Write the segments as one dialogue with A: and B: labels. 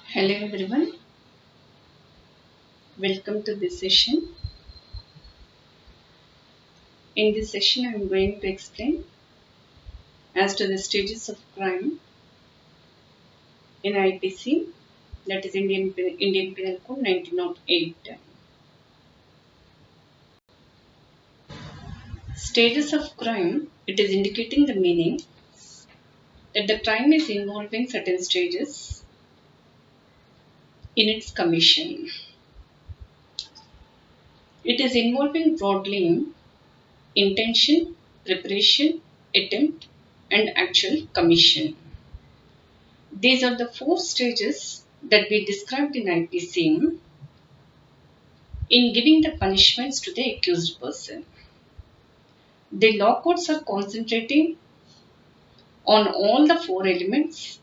A: Hello everyone, welcome to this session. In this session, I am going to explain as to the stages of crime in IPC, that is Indian Penal Code 1908. Stages of crime, it is indicating the meaning that the crime is involving certain stages in its commission. It is involving broadly intention, preparation, attempt, and actual commission. These are the four stages that we described in IPC in giving the punishments to the accused person. The law courts are concentrating on all the four elements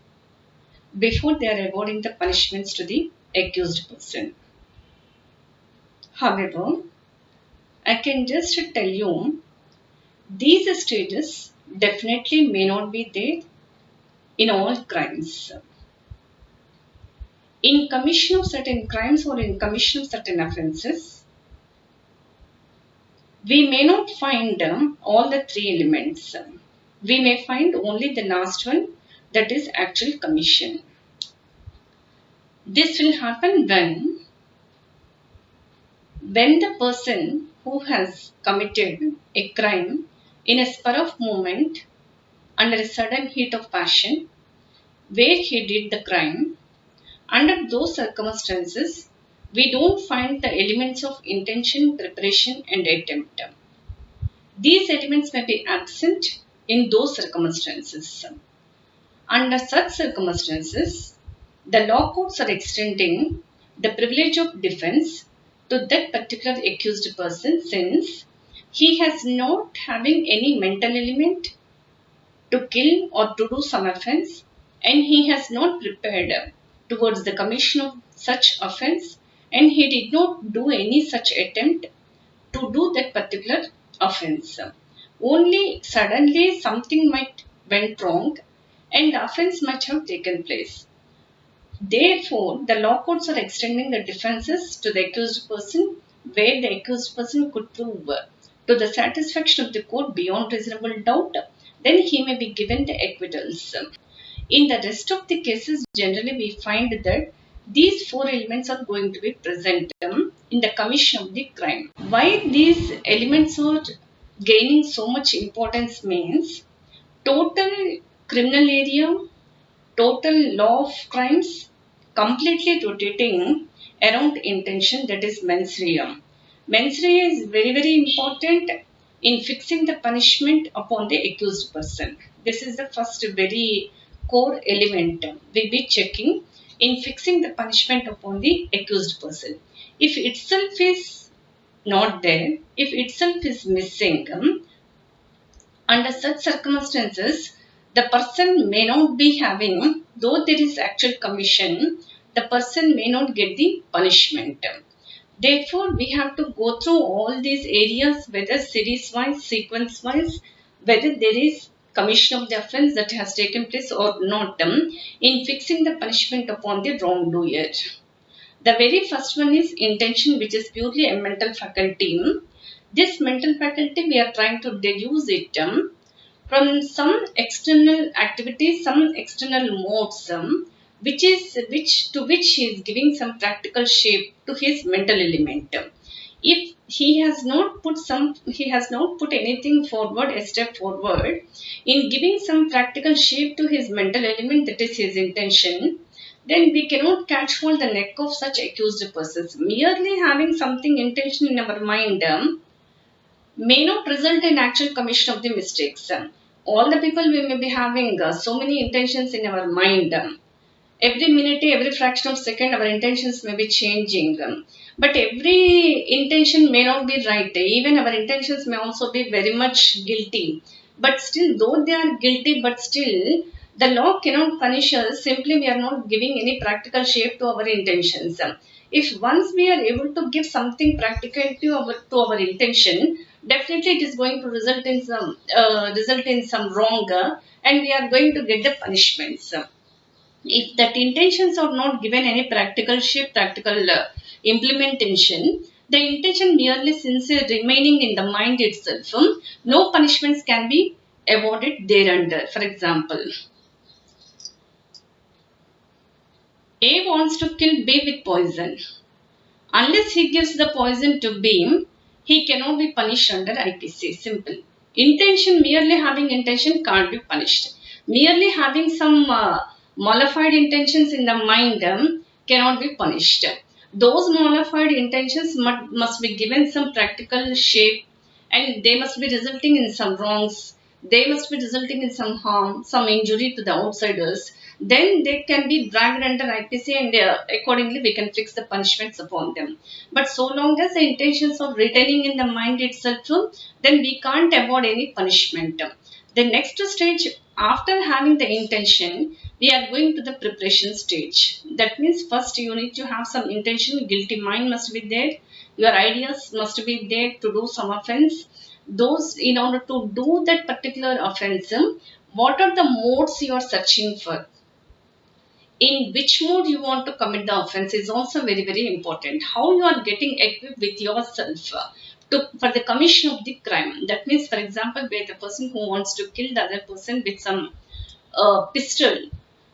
A: before they are awarding the punishments to the accused person. However, I can just tell you these stages definitely may not be there in all crimes. In commission of certain crimes or in commission of certain offences, we may not find all the three elements. We may find only the last one, that is actual commission. This will happen when the person who has committed a crime in a spur of moment under a sudden heat of passion, where he did the crime, under those circumstances, we don't find the elements of intention, preparation and attempt. These elements may be absent in those circumstances. Under such circumstances, the law courts are extending the privilege of defense to that particular accused person, since he has not having any mental element to kill or to do some offense, and he has not prepared towards the commission of such offense, and he did not do any such attempt to do that particular offense. Only suddenly something might went wrong and the offense might have taken place. Therefore, the law courts are extending the defenses to the accused person, where the accused person could prove to the satisfaction of the court beyond reasonable doubt, then he may be given the acquittals. In the rest of the cases, generally we find that these four elements are going to be present in the commission of the crime. Why these elements are gaining so much importance means total criminal area, total law of crimes completely rotating around intention, that is mens rea. Mens rea is very important in fixing the punishment upon the accused person. This is the first very core element we'll be checking in fixing the punishment upon the accused person. If itself is not there, if itself is missing, under such circumstances, the person may not be having, though there is actual commission, the person may not get the punishment. Therefore, we have to go through all these areas, whether series wise, sequence wise, whether there is commission of the offence that has taken place or not, in fixing the punishment upon the wrongdoer. The very first one is intention, which is purely a mental faculty. This mental faculty, we are trying to deduce it from some external activities, some external modes, which he is giving some practical shape to his mental element. If he has not put anything forward, a step forward in giving some practical shape to his mental element, that is his intention, then we cannot catch hold the neck of such accused persons. Merely having something intention in our mind may not result in actual commission of the mistakes. All the people, we may be having so many intentions in our mind. Every minute, every fraction of second, our intentions may be changing. But every intention may not be right. Even our intentions may also be very much guilty. But still, though they are guilty, but still, the law cannot punish us. Simply, we are not giving any practical shape to our intentions. If once we are able to give something practical to our intention, definitely it is going to result in some wrong, and we are going to get the punishments. If that intentions are not given any practical shape, practical implementation, the intention merely sincere remaining in the mind itself, no punishments can be awarded thereunder. For example, A wants to kill B with poison. Unless he gives the poison to B, he cannot be punished under IPC. Simple. Intention, merely having intention can't be punished. Merely having some mollified intentions in the mind cannot be punished. Those mollified intentions must be given some practical shape, and they must be resulting in some wrongs. They must be resulting in some harm, some injury to the outsiders. Then they can be dragged under IPC, and accordingly we can fix the punishments upon them. But so long as the intentions of retaining in the mind itself, then we can't avoid any punishment. The next stage, after having the intention, we are going to the preparation stage. That means first you need to have some intention, guilty mind must be there, your ideas must be there to do some offense. Those, in order to do that particular offense, what are the modes you are searching for? In which mode you want to commit the offense is also very, very important. How you are getting equipped with yourself for the commission of the crime. That means, for example, where the person who wants to kill the other person with some pistol,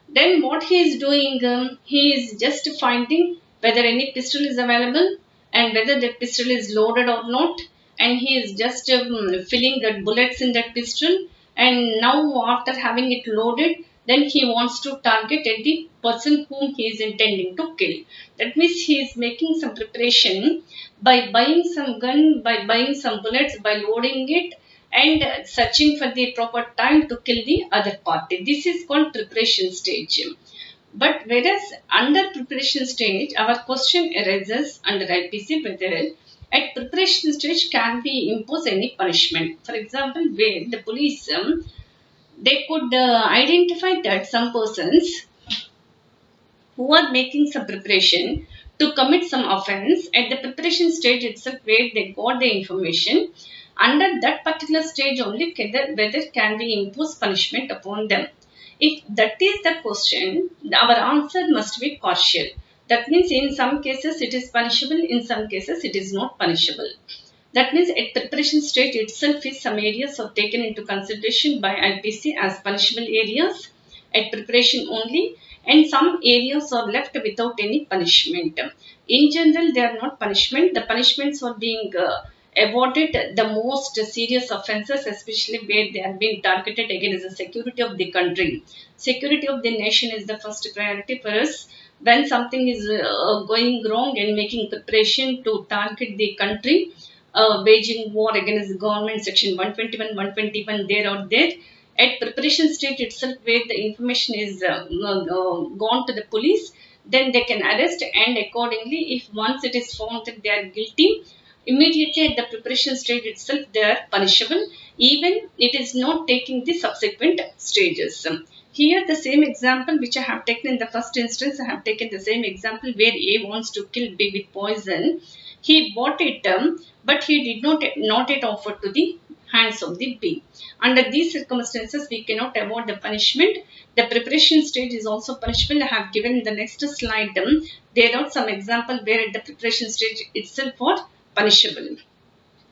A: then what he is doing, he is just finding whether any pistol is available and whether the pistol is loaded or not, and he is just filling the bullets in that pistol, and now after having it loaded, then he wants to target at the person whom he is intending to kill. That means he is making some preparation by buying some gun, by buying some bullets, by loading it, and searching for the proper time to kill the other party. This is called preparation stage. But whereas under preparation stage, our question arises under IPC whether at preparation stage can we impose any punishment. For example, where the police they could identify that some persons who are making some preparation to commit some offense at the preparation stage itself, where they got the information, under that particular stage only whether can we impose punishment upon them. If that is the question, our answer must be partial. That means in some cases it is punishable, in some cases it is not punishable. That means at preparation stage itself is some areas are taken into consideration by IPC as punishable areas at preparation only, and some areas are left without any punishment. In general, they are not punishment. The punishments are being awarded the most serious offences, especially where they are being targeted against the security of the country. Security of the nation is the first priority for us. When something is going wrong and making preparation to target the country, waging war against the government, section 121, 121, there or there, at preparation stage itself, where the information is gone to the police, then they can arrest, and accordingly, if once it is found that they are guilty, immediately at the preparation stage itself they are punishable, even it is not taking the subsequent stages. Here the same example which I have taken in the first instance, I have taken the same example where A wants to kill B with poison. He bought it, but he did not yet offer to the hands of the B. Under these circumstances, we cannot avoid the punishment. The preparation stage is also punishable. I have given in the next slide. There are some example where at the preparation stage itself was punishable.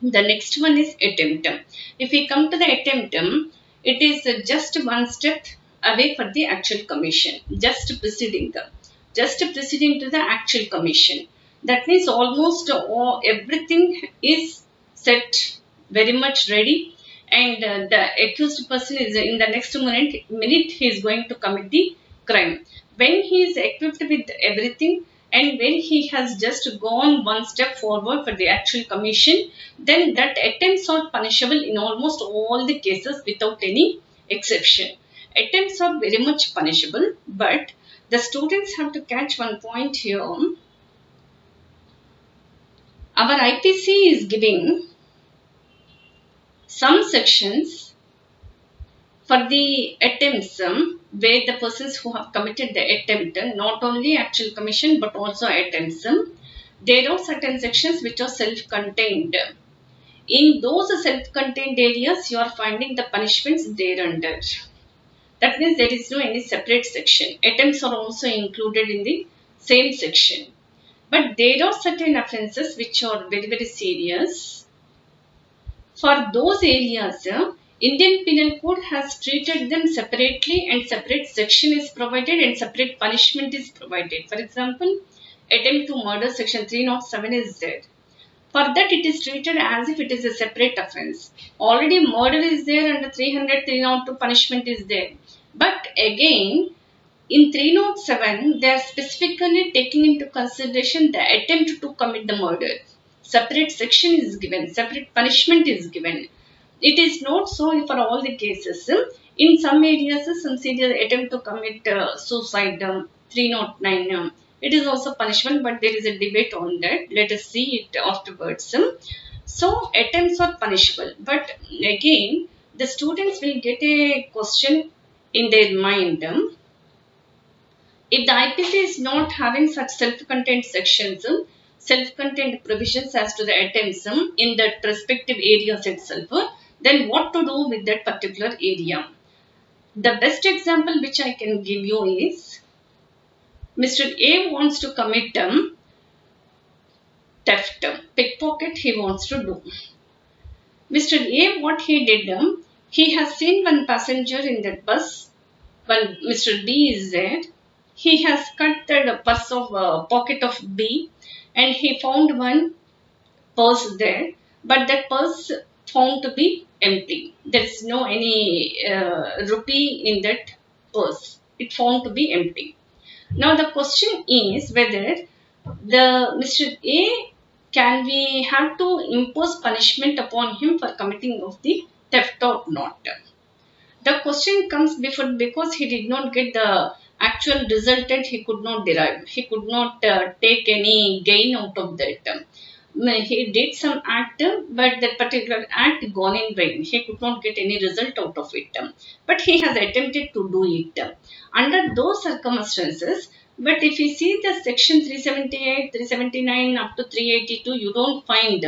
A: The next one is attempt. If we come to the attempt, it is just one step away for the actual commission, just preceding to the actual commission. That means almost everything is set very much ready, and the accused person is in the next minute he is going to commit the crime. When he is equipped with everything, and when he has just gone one step forward for the actual commission, then that attempts are punishable in almost all the cases without any exception. Attempts are very much punishable, but the students have to catch one point here. Our IPC is giving some sections for the attempts, where the persons who have committed the attempt, not only actual commission but also attempts, there are certain sections which are self-contained. In those self-contained areas, you are finding the punishments thereunder. That means there is no any separate section. Attempts are also included in the same section. But there are certain offences which are very, very serious. For those areas, Indian Penal Code has treated them separately, and separate section is provided and separate punishment is provided. For example, attempt to murder section 307 is there. For that, it is treated as if it is a separate offence. Already murder is there under 300, 302 punishment is there. But again, in 307, they are specifically taking into consideration the attempt to commit the murder. Separate section is given, separate punishment is given. It is not so for all the cases. In some areas, some serious attempt to commit suicide, 309, it is also punishment, but there is a debate on that. Let us see it afterwards. So, attempts are punishable. But again, the students will get a question in their mind. If the IPC is not having such self-contained sections, self-contained provisions as to the attempts in the respective areas itself, then what to do with that particular area? The best example which I can give you is, Mr. A wants to commit theft, pickpocket he wants to do. Mr. A, what he did, he has seen one passenger in that bus, when Mr. B is there. He has cut the purse of pocket of B, and he found one purse there, but that purse found to be empty. There is no any rupee in that purse. It found to be empty. Now the question is whether the Mr. A, can we have to impose punishment upon him for committing of the theft or not? The question comes before because he did not get the actual resultant, he could not derive. He could not take any gain out of that. He did some act, but that particular act gone in vain. He could not get any result out of it. But he has attempted to do it. Under those circumstances, but if you see the section 378, 379 up to 382, you don't find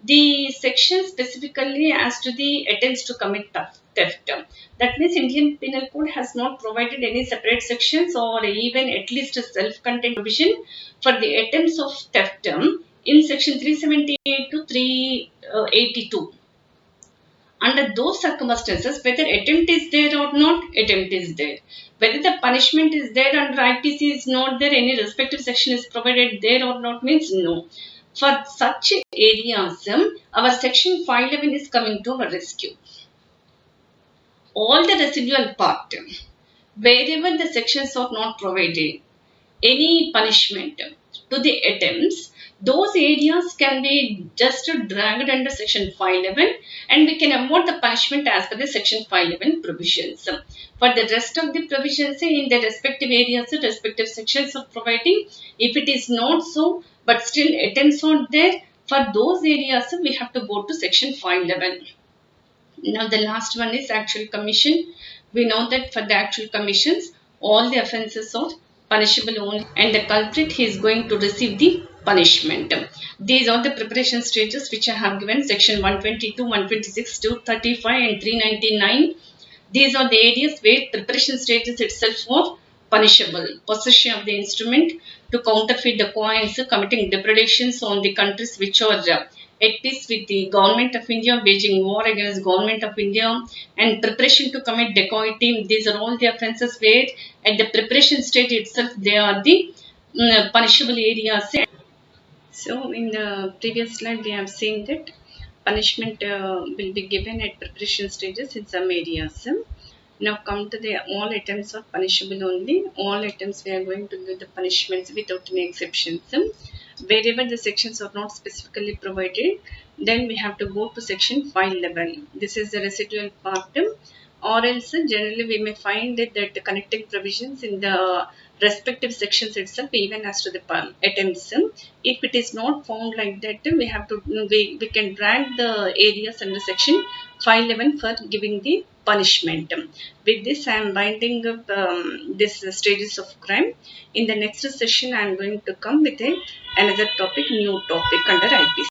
A: the section specifically as to the attempts to commit theft. That means Indian Penal Code has not provided any separate sections or even at least a self-contained provision for the attempts of theft in section 378 to 382. Under those circumstances, whether attempt is there or not, attempt is there. Whether the punishment is there under IPC is not there, any respective section is provided there or not, means no. For such areas, our section 511 is coming to our rescue. All the residual part, wherever the sections are not provided any punishment to the attempts, those areas can be just dragged under section 511 and we can avoid the punishment as per the section 511 provisions. For the rest of the provisions in the respective areas, the respective sections are providing. If it is not so, but still attempts are there, for those areas we have to go to section 511. Now the last one is actual commission. We know that for the actual commissions, all the offences are punishable only and the culprit he is going to receive the punishment. These are the preparation stages which I have given, section 122, 126, 235 and 399. These are the areas where preparation stages itself are punishable. Possession of the instrument to counterfeit the coins, committing depredations on the countries which are at peace with the government of India, waging war against government of India, and preparation to commit dacoity. These are all the offences where at the preparation stage itself they are the punishable areas. So in the previous slide we have seen that punishment will be given at preparation stages in some areas. Now come to the all attempts are punishable only. All attempts we are going to give the punishments without any exceptions. Wherever the sections are not specifically provided, then we have to go to section 511. This is the residual part, or else generally we may find that the connecting provisions in the respective sections itself, even as to the attempts. If it is not found like that, we have to we can drag the areas under section 511 for giving the punishment. With this, I am winding up this stages of crime. In the next session, I am going to come with another topic, new topic under IPC.